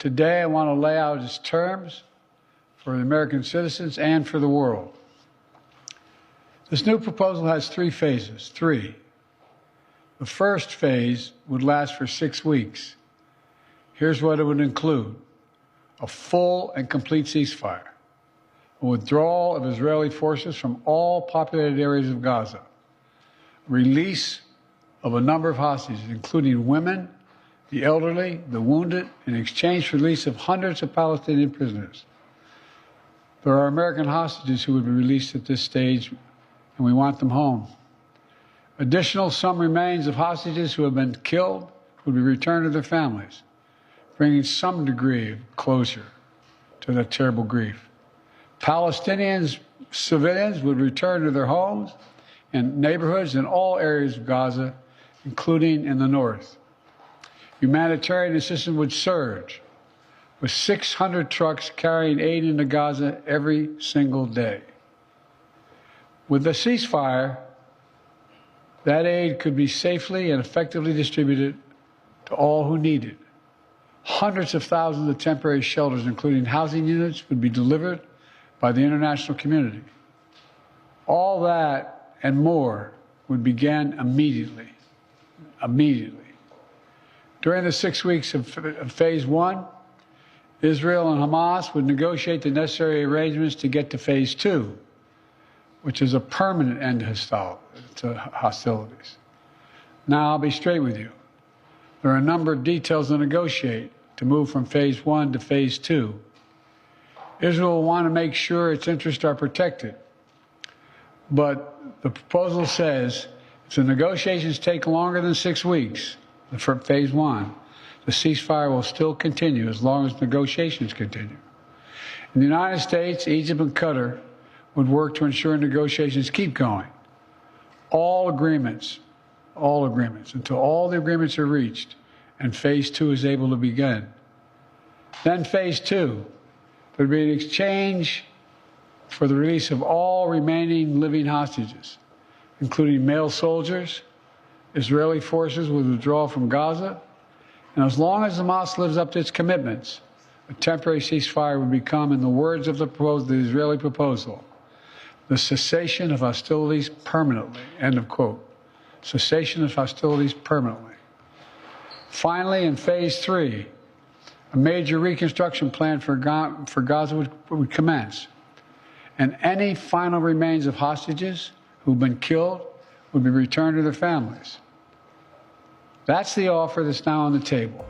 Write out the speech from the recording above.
Today, I want to lay out its terms for the American citizens and for the world. This new proposal has three phases. The first phase would last for 6 weeks. Here's what it would include: a full and complete ceasefire, a withdrawal of Israeli forces from all populated areas of Gaza, release of a number of hostages, including women, the elderly, the wounded, in exchange for release of hundreds of Palestinian prisoners. There are American hostages who would be released at this stage, and we want them home. Additional, some remains of hostages who have been killed would be returned to their families, bringing some degree of closure to that terrible grief. Palestinians, civilians would return to their homes and neighborhoods in all areas of Gaza, including in the north. Humanitarian assistance would surge, with 600 trucks carrying aid into Gaza every single day. With the ceasefire, that aid could be safely and effectively distributed to all who need it. Hundreds of thousands of temporary shelters, including housing units, would be delivered by the international community. All that and more would begin immediately. During the 6 weeks of phase one, Israel and Hamas would negotiate the necessary arrangements to get to phase two, which is a permanent end to hostilities. Now, I'll be straight with you. There are a number of details to negotiate to move from phase one to phase two. Israel will want to make sure its interests are protected. But the proposal says if the negotiations take longer than 6 weeks for phase one, the ceasefire will still continue as long as negotiations continue. In the United States, Egypt, and Qatar would work to ensure negotiations keep going. All agreements, until all the agreements are reached and phase two is able to begin. Then phase two, there would be an exchange for the release of all remaining living hostages, including male soldiers. Israeli forces would withdraw from Gaza, and as long as Hamas lives up to its commitments, a temporary ceasefire would become, in the words of the Israeli proposal, the cessation of hostilities permanently, end of quote. Cessation of hostilities permanently. Finally, in phase three, a major reconstruction plan for Gaza would commence, and any final remains of hostages who've been killed would be returned to their families. That's the offer that's now on the table.